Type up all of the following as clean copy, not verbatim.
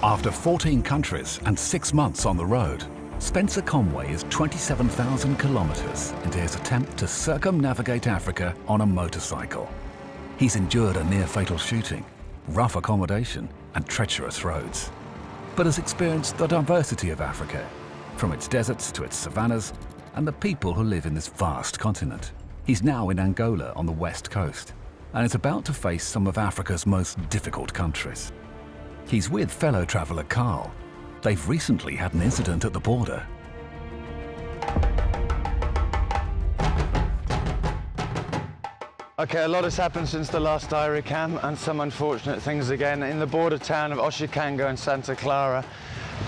After 14 countries and 6 months on the road, Spencer Conway is 27,000 kilometers into his attempt to circumnavigate Africa on a motorcycle. He's endured a near-fatal shooting, rough accommodation and treacherous roads, but has experienced the diversity of Africa, from its deserts to its savannas and the people who live in this vast continent. He's now in Angola on the west coast and is about to face some of Africa's most difficult countries. He's with fellow traveller Carl. They've recently had an incident at the border. Okay, a lot has happened since the last diary cam, and some unfortunate things again. In the border town of Congo in Santa Clara,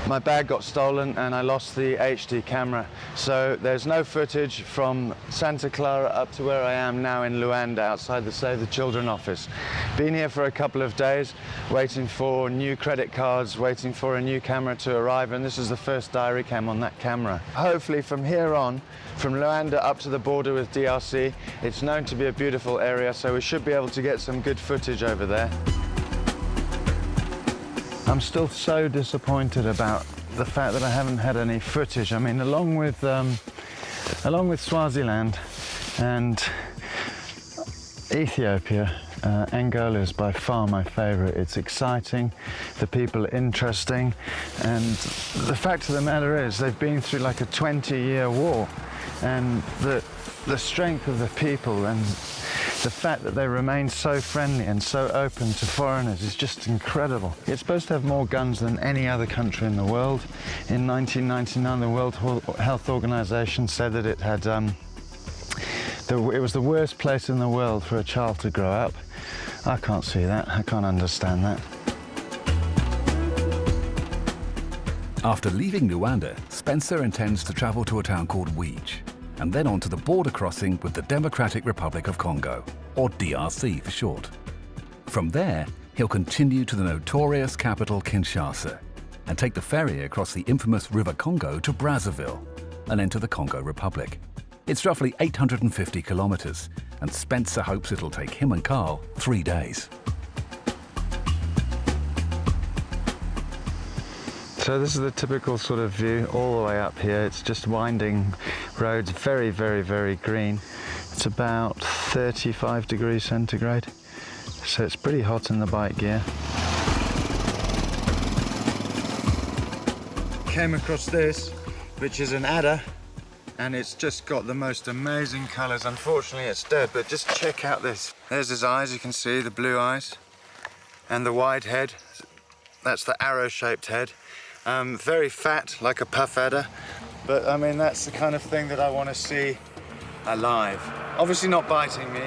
my bag got stolen and I lost the HD camera. So there's no footage from Santa Clara up to where I am now in Luanda, outside the Save the Children office. Been here for a couple of days, waiting for new credit cards, waiting for a new camera to arrive, and this is the first diary cam on that camera. Hopefully from here on, from Luanda up to the border with DRC, it's known to be a beautiful area, so we should be able to get some good footage over there. I'm still so disappointed about the fact that I haven't had any footage. I mean, along with Swaziland and Ethiopia, Angola is by far my favorite. It's exciting, the people are interesting, and the fact of the matter is they've been through like a 20-year war, and the strength of the people and the fact that they remain so friendly and so open to foreigners is just incredible. It's supposed to have more guns than any other country in the world. In 1999, the World Health Organization said that it had it was the worst place in the world for a child to grow up. I can't see that. I can't understand that. After leaving Luanda, Spencer intends to travel to a town called Weege, and then on to the border crossing with the Democratic Republic of Congo, or DRC for short. From there, he'll continue to the notorious capital Kinshasa and take the ferry across the infamous River Congo to Brazzaville and enter the Congo Republic. It's roughly 850 kilometers, and Spencer hopes it'll take him and Carl 3 days. So this is the typical sort of view all the way up here. It's just winding roads, very, very, very green. It's about 35 degrees centigrade, so it's pretty hot in the bike gear. Came across this, which is an adder, and it's just got the most amazing colours. Unfortunately it's dead, but just check out this. There's his eyes, you can see the blue eyes, and the wide head. That's the arrow-shaped head. Very fat, like a puff adder, but I mean, that's the kind of thing that I want to see alive. Obviously not biting me,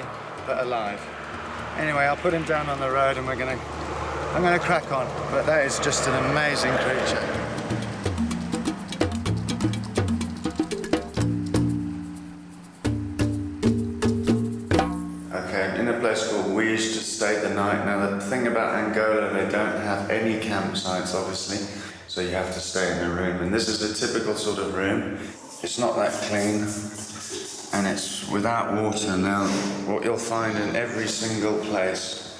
but alive. Anyway, I'll put him down on the road and I'm gonna crack on, but that is just an amazing creature. Okay, I'm in a place called Weege to stay the night. Now, the thing about Angola, they don't have any campsites, obviously. So you have to stay in a room, and this is a typical sort of room. It's not that clean, and it's without water. Now, what you'll find in every single place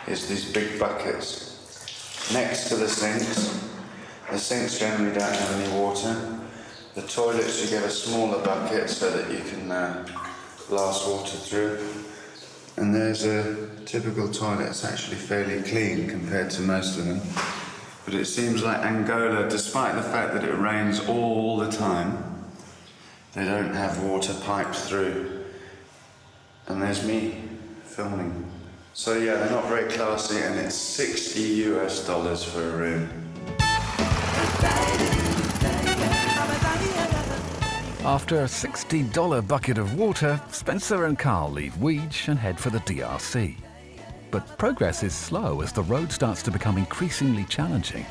is these big buckets next to the sinks. The sinks generally don't have any water. The toilets, you get a smaller bucket so that you can blast water through. And there's a typical toilet. It's actually fairly clean compared to most of them. But it seems like Angola, despite the fact that it rains all the time, they don't have water piped through. And there's me filming. So yeah, they're not very classy, and it's $60 US for a room. After a $60 bucket of water, Spencer and Carl leave Weege and head for the DRC. But progress is slow as the road starts to become increasingly challenging.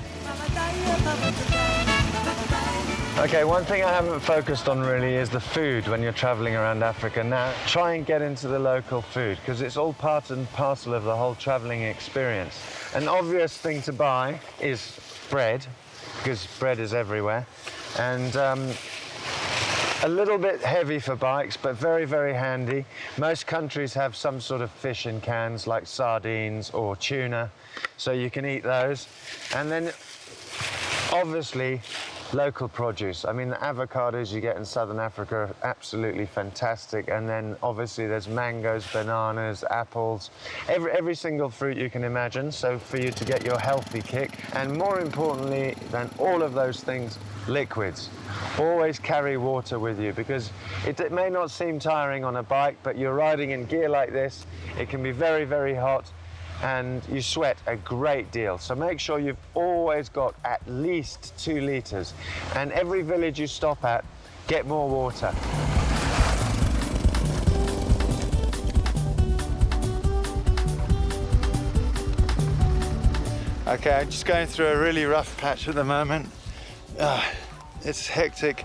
Okay, one thing I haven't focused on really is the food when you're traveling around Africa. Now, try and get into the local food, because it's all part and parcel of the whole traveling experience. An obvious thing to buy is bread, because bread is everywhere. And a little bit heavy for bikes, but very, very handy. Most countries have some sort of fish in cans, like sardines or tuna, so you can eat those. And then Obviously, local produce. I mean, the avocados you get in southern Africa are absolutely fantastic. And then obviously there's mangoes, bananas, apples, every single fruit you can imagine. So for you to get your healthy kick. And more importantly than all of those things, liquids. Always carry water with you, because it may not seem tiring on a bike, but you're riding in gear like this. It can be very, very hot, and you sweat a great deal. So make sure you've always got at least 2 liters. And every village you stop at, get more water. Okay, I'm just going through a really rough patch at the moment. It's hectic,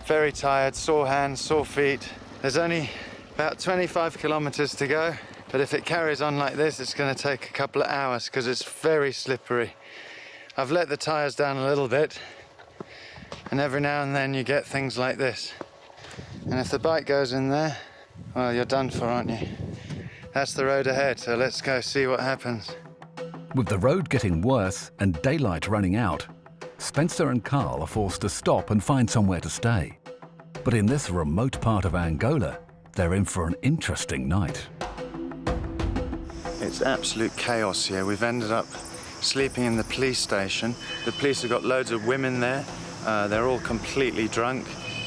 very tired, sore hands, sore feet. There's only about 25 kilometers to go. But if it carries on like this, it's going to take a couple of hours because it's very slippery. I've let the tires down a little bit, and every now and then you get things like this. And if the bike goes in there, well, you're done for, aren't you? That's the road ahead, so let's go see what happens. With the road getting worse and daylight running out, Spencer and Carl are forced to stop and find somewhere to stay. But in this remote part of Angola, they're in for an interesting night. It's absolute chaos here. We've ended up sleeping in the police station. The police have got loads of women there. They're all completely drunk.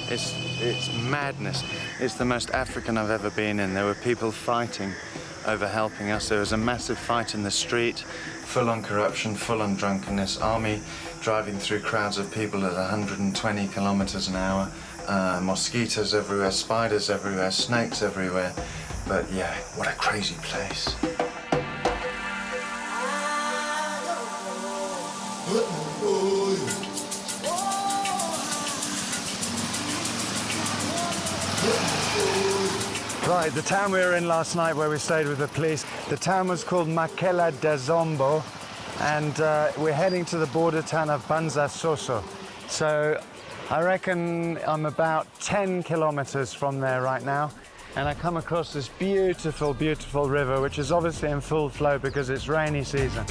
It's madness. It's the most African I've ever been in. There were people fighting over helping us. There was a massive fight in the street, full on corruption, full on drunkenness, army driving through crowds of people at 120 kilometers an hour, mosquitoes everywhere, spiders everywhere, snakes everywhere. But yeah, what a crazy place. Right, the town we were in last night where we stayed with the police, the town was called Makela da Zombo, and we're heading to the border town of Banza-Soso. So I reckon I'm about 10 kilometers from there right now, and I come across this beautiful, beautiful river, which is obviously in full flow because it's rainy season.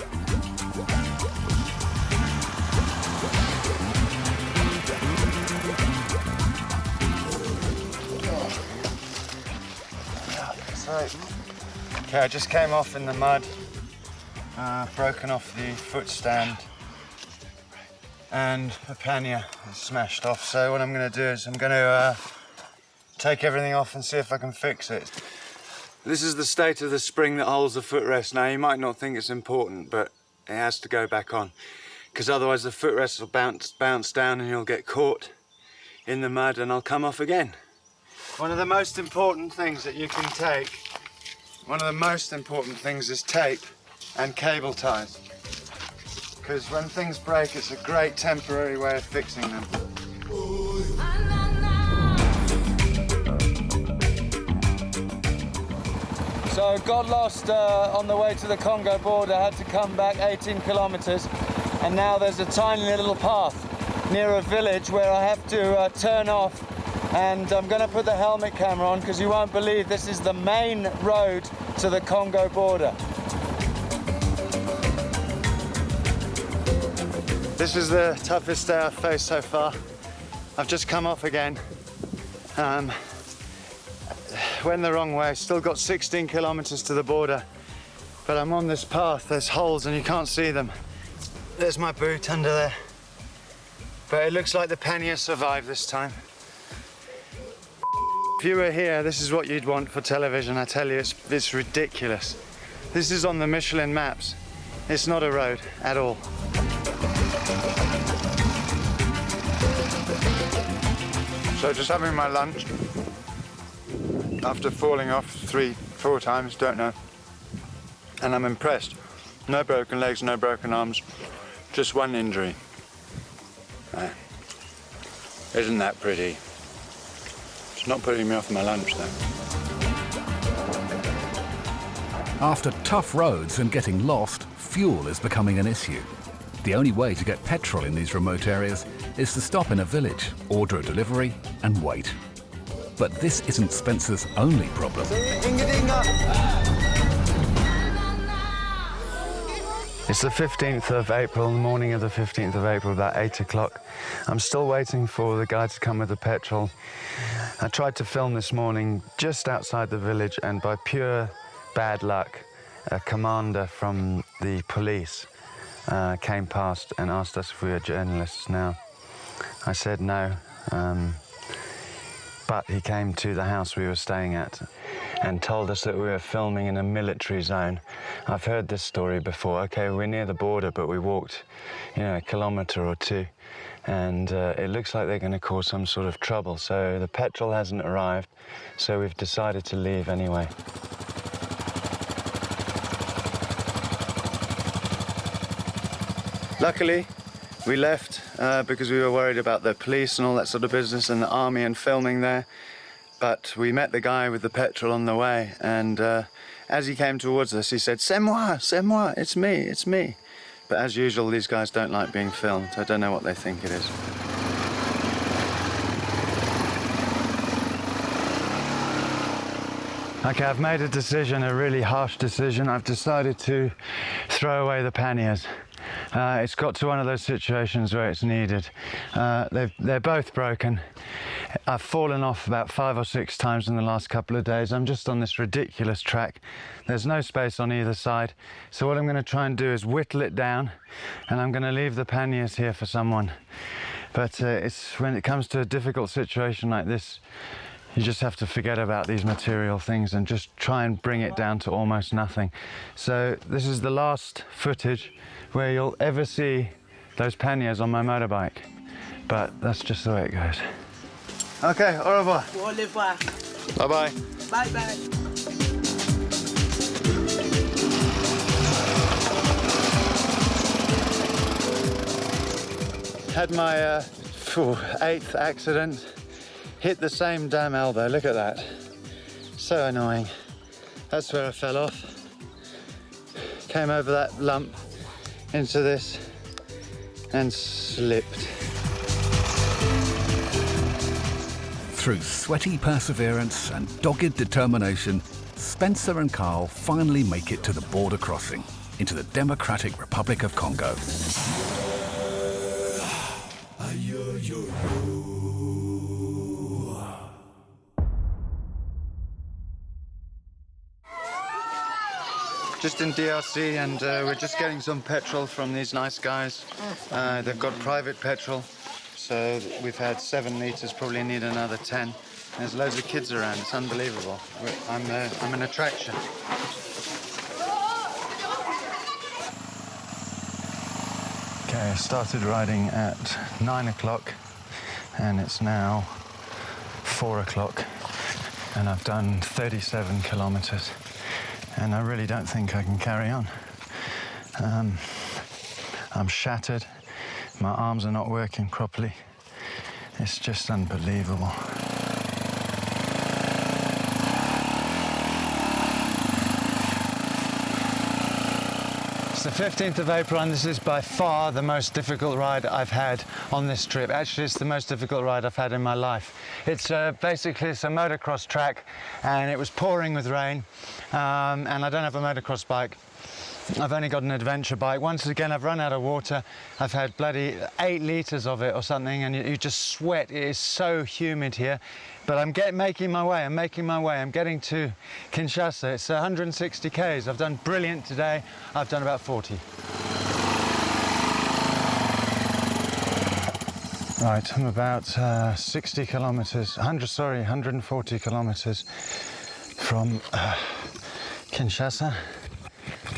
Okay, I just came off in the mud, broken off the foot stand, and the pannier is smashed off. So what I'm going to do is I'm going to take everything off and see if I can fix it. This is the state of the spring that holds the footrest. Now, you might not think it's important, but it has to go back on, because otherwise the footrest will bounce down and you'll get caught in the mud and I'll come off again. One of the most important things that you can take, one of the most important things is tape and cable ties. Because when things break, it's a great temporary way of fixing them. So got lost on the way to the Congo border, had to come back 18 kilometers, and now there's a tiny little path near a village where I have to turn off. And I'm going to put the helmet camera on because you won't believe this is the main road to the Congo border. This is the toughest day I've faced so far. I've just come off again. Went the wrong way, still got 16 kilometers to the border. But I'm on this path, there's holes and you can't see them. There's my boot under there. But it looks like the pannier survived this time. If you were here, this is what you'd want for television, I tell you, it's ridiculous. This is on the Michelin maps. It's not a road at all. So just having my lunch after falling off 3-4 times, don't know. And I'm impressed. No broken legs, no broken arms, just one injury. Isn't that pretty? It's not putting me off my lunch, though. After tough roads and getting lost, fuel is becoming an issue. The only way to get petrol in these remote areas is to stop in a village, order a delivery, and wait. But this isn't Spencer's only problem. It's the 15th of April, the morning of the 15th of April, about 8 o'clock. I'm still waiting for the guy to come with the petrol. I tried to film this morning just outside the village, and by pure bad luck, a commander from the police came past and asked us if we were journalists. Now, I said no, but he came to the house we were staying at and told us that we were filming in a military zone. I've heard this story before. Okay, we're near the border, but we walked, a kilometre or two, and it looks like they're going to cause some sort of trouble. So the petrol hasn't arrived, so we've decided to leave anyway. Luckily, we left because we were worried about the police and all that sort of business and the army and filming there. But we met the guy with the petrol on the way, and as he came towards us, he said, "C'est moi, it's me, it's me." But as usual, these guys don't like being filmed. I don't know what they think it is. Okay, I've made a decision, a really harsh decision. I've decided to throw away the panniers. It's got to one of those situations where it's needed. They're both broken. I've fallen off about 5 or 6 times in the last couple of days. I'm just on this ridiculous track. There's no space on either side. So what I'm going to try and do is whittle it down, and I'm going to leave the panniers here for someone. But it's when it comes to a difficult situation like this, you just have to forget about these material things and just try and bring it down to almost nothing. So this is the last footage where you'll ever see those panniers on my motorbike. But that's just the way it goes. Okay, au revoir. Au revoir. Bye-bye. Bye-bye. Had my 8th accident. Hit the same damn elbow, look at that. So annoying. That's where I fell off. Came over that lump into this and slipped. Through sweaty perseverance and dogged determination, Spencer and Carl finally make it to the border crossing into the Democratic Republic of Congo. Just in DRC, and we're just getting some petrol from these nice guys. They've got private petrol, so we've had 7 litres, probably need another 10. There's loads of kids around, it's unbelievable. I'm an attraction. Okay, I started riding at 9 o'clock, and it's now 4 o'clock, and I've done 37 kilometres. And I really don't think I can carry on. I'm shattered. My arms are not working properly. It's just unbelievable. It's the 15th of April, and this is by far the most difficult ride I've had on this trip. Actually, it's the most difficult ride I've had in my life. It's basically, it's a motocross track, and it was pouring with rain, and I don't have a motocross bike. I've only got an adventure bike. Once again, I've run out of water. I've had bloody 8 litres of it or something, and you just sweat. It is so humid here. But I'm making my way. I'm getting to Kinshasa. It's 160 Ks. I've done brilliant today. I've done about 40. Right, I'm about 60 kilometres, 140 kilometres from Kinshasa,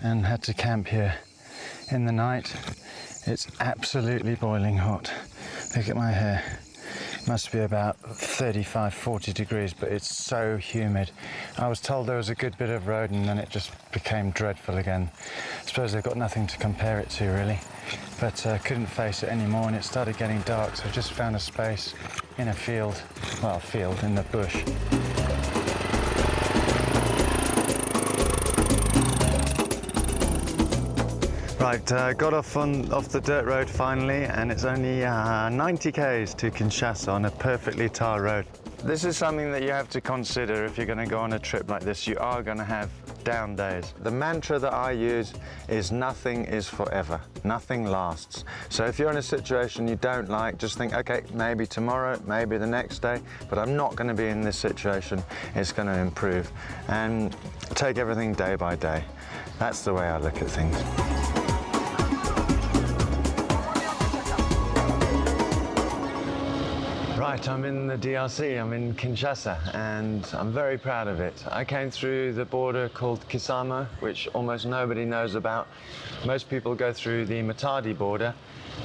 and had to camp here in the night. It's absolutely boiling hot. Look at my hair. Must be about 35, 40 degrees, but it's so humid. I was told there was a good bit of road, and then it just became dreadful again. I suppose they've got nothing to compare it to, really. But couldn't face it anymore, and it started getting dark, so I just found a space in a field, well, field in the bush. Right, got off the dirt road finally, and it's only 90 Ks to Kinshasa on a perfectly tar road. This is something that you have to consider if you're going to go on a trip like this. You are going to have down days. The mantra that I use is nothing is forever. Nothing lasts. So if you're in a situation you don't like, just think, okay, maybe tomorrow, maybe the next day, but I'm not going to be in this situation. It's going to improve. And take everything day by day. That's the way I look at things. Right, I'm in the DRC, I'm in Kinshasa, and I'm very proud of it. I came through the border called Kisama, which almost nobody knows about. Most people go through the Matadi border,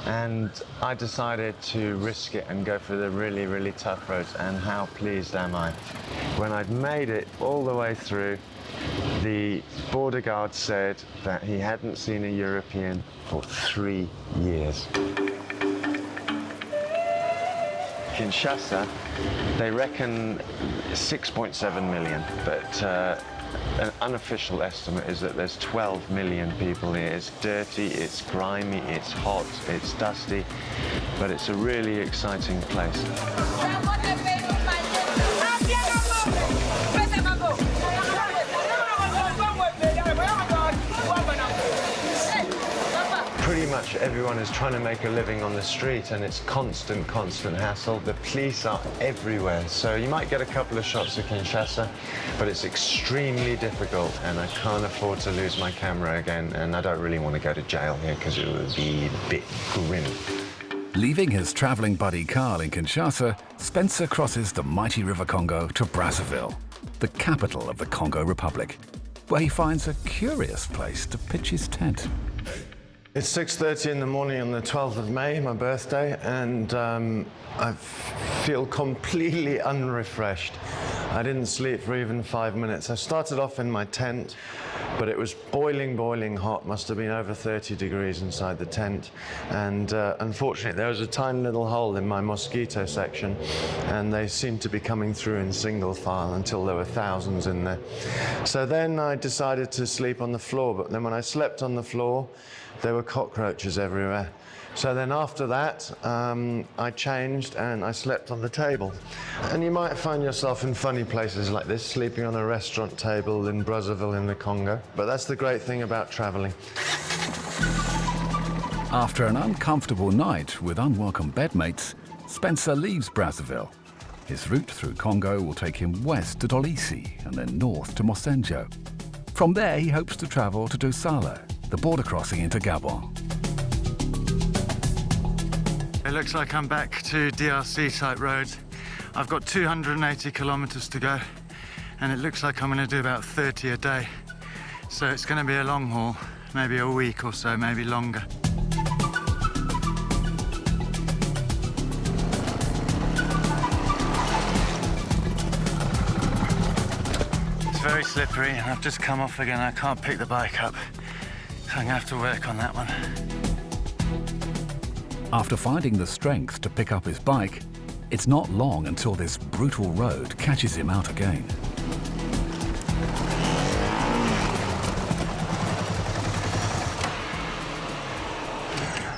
and I decided to risk it and go for the really, really tough roads, and how pleased am I. When I'd made it all the way through, the border guard said that he hadn't seen a European for 3 years. Kinshasa, they reckon 6.7 million, but an unofficial estimate is that there's 12 million people here. It's dirty, it's grimy, it's hot, it's dusty, but it's a really exciting place. Pretty much everyone is trying to make a living on the street, and it's constant hassle. The police are everywhere, so you might get a couple of shots of Kinshasa, but it's extremely difficult, and I can't afford to lose my camera again, and I don't really want to go to jail here because it would be a bit grim. Leaving his travelling buddy Carl in Kinshasa, Spencer crosses the mighty River Congo to Brazzaville, the capital of the Congo Republic, where he finds a curious place to pitch his tent. It's 6:30 in the morning on the 12th of May, my birthday, and I feel completely unrefreshed. I didn't sleep for even 5 minutes. I started off in my tent, but it was boiling hot. Must have been over 30 degrees inside the tent. And unfortunately, there was a tiny little hole in my mosquito section, and they seemed to be coming through in single file until there were thousands in there. So then I decided to sleep on the floor, but then when I slept on the floor, there were cockroaches everywhere. So then after that, I changed and I slept on the table. And you might find yourself in funny places like this, sleeping on a restaurant table in Brazzaville in the Congo. But that's the great thing about traveling. After an uncomfortable night with unwelcome bedmates, Spencer leaves Brazzaville. His route through Congo will take him west to Dolisi and then north to Mosenjo. From there, he hopes to travel to Dosala, the border crossing into Gabon. It looks like I'm back to DRC type roads. I've got 280 kilometers to go, and it looks like I'm going to do about 30 a day. So it's going to be a long haul, maybe a week or so, maybe longer. It's very slippery, and I've just come off again. I can't pick the bike up. I'm going to have to work on that one. After finding the strength to pick up his bike, it's not long until this brutal road catches him out again.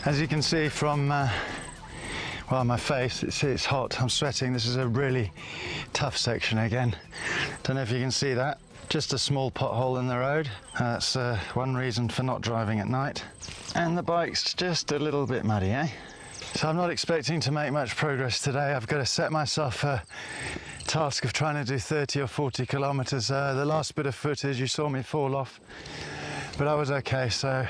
As you can see from well, my face, it's hot, I'm sweating. This is a really tough section again. Don't know if you can see that. Just a small pothole in the road. That's one reason for not driving at night. And the bike's just a little bit muddy, eh? So I'm not expecting to make much progress today. I've got to set myself a task of trying to do 30 or 40 kilometers. The last bit of footage, you saw me fall off, but I was okay, so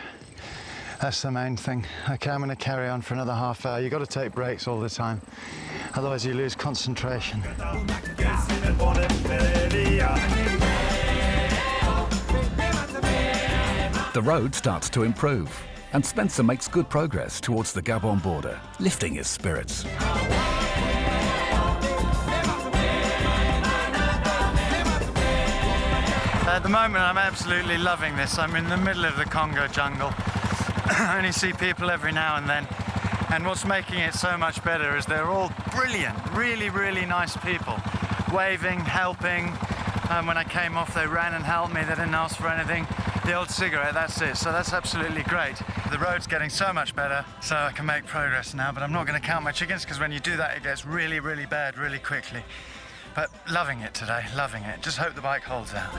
that's the main thing. Okay, I'm going to carry on for another half hour. You've got to take breaks all the time, otherwise you lose concentration. The road starts to improve, and Spencer makes good progress towards the Gabon border, lifting his spirits. At the moment, I'm absolutely loving this. I'm in the middle of the Congo jungle. I only see people every now and then. And what's making it so much better is they're all brilliant, really nice people. Waving, helping. When I came off, they ran and helped me. They didn't ask for anything. The old cigarette, that's it. So that's absolutely great. The road's getting so much better, so I can make progress now, but I'm not going to count my chickens, because when you do that, it gets really bad really quickly. But loving it today, loving it. Just hope the bike holds out.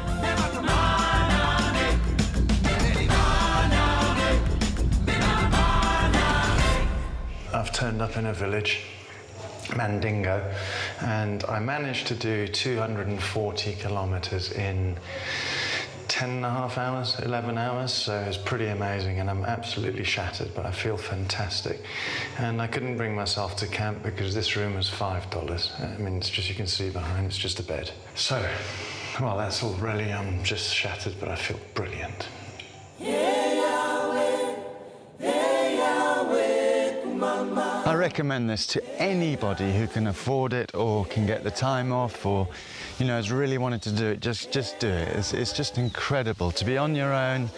I've turned up in a village, Mandingo, and I managed to do 240 kilometers in 10.5 hours, 11 hours, so it's pretty amazing, and I'm absolutely shattered, but I feel fantastic. And I couldn't bring myself to camp because this room was $5. I mean, it's just, you can see behind, it's just a bed. So, well, that's all really, I'm just shattered, but I feel brilliant. I recommend this to anybody who can afford it or can get the time off, or, you know, has really wanted to do it. Just do it. It's just incredible to be on your own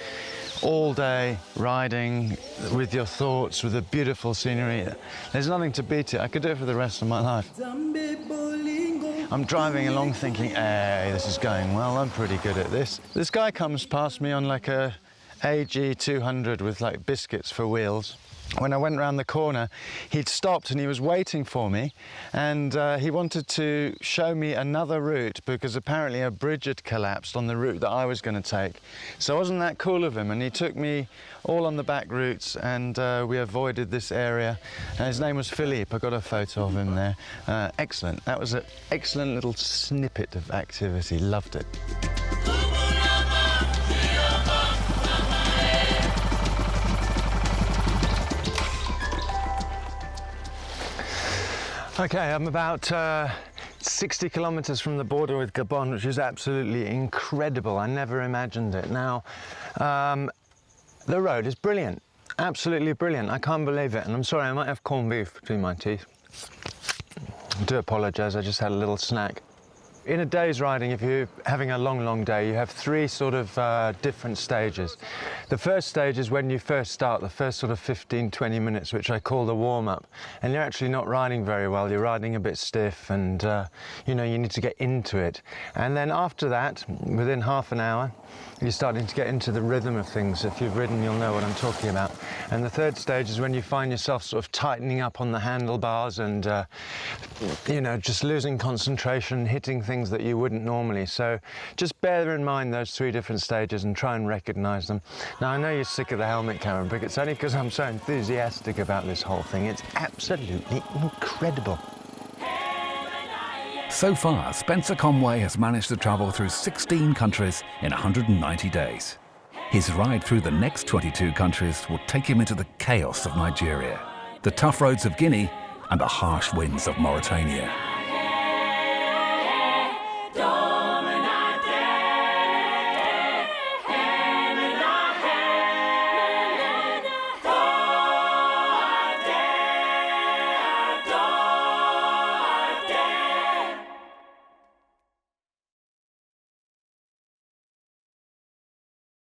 all day, riding with your thoughts, with the beautiful scenery. There's nothing to beat it. I could do it for the rest of my life. I'm driving along thinking, hey, this is going well. I'm pretty good at this. This guy comes past me on like a AG 200 with like biscuits for wheels. When I went round the corner, he'd stopped and he was waiting for me, and he wanted to show me another route because apparently a bridge had collapsed on the route that I was going to take. So wasn't that cool of him? And he took me all on the back routes, and we avoided this area. And his name was Philippe. I got a photo of him there. Excellent. That was an excellent little snippet of activity. Loved it. Okay, I'm about 60 kilometers from the border with Gabon, which is absolutely incredible. I never imagined it. Now, the road is brilliant, absolutely brilliant. I can't believe it, and I'm sorry, I might have corned beef between my teeth. I do apologise, I just had a little snack. In a day's riding, if you're having a long day, you have three sort of different stages. The first stage is when you first start, the first sort of 15-20 minutes, which I call the warm-up. And you're actually not riding very well, you're riding a bit stiff, and you know, you need to get into it. And then after that, within half an hour, you're starting to get into the rhythm of things. If you've ridden, you'll know what I'm talking about. And the third stage is when you find yourself sort of tightening up on the handlebars and, you know, just losing concentration, hitting things that you wouldn't normally. So just bear in mind those three different stages and try and recognize them. Now, I know you're sick of the helmet, Cameron, but it's only because I'm so enthusiastic about this whole thing. It's absolutely incredible. So far, Spencer Conway has managed to travel through 16 countries in 190 days. His ride through the next 22 countries will take him into the chaos of Nigeria, the tough roads of Guinea, and the harsh winds of Mauritania.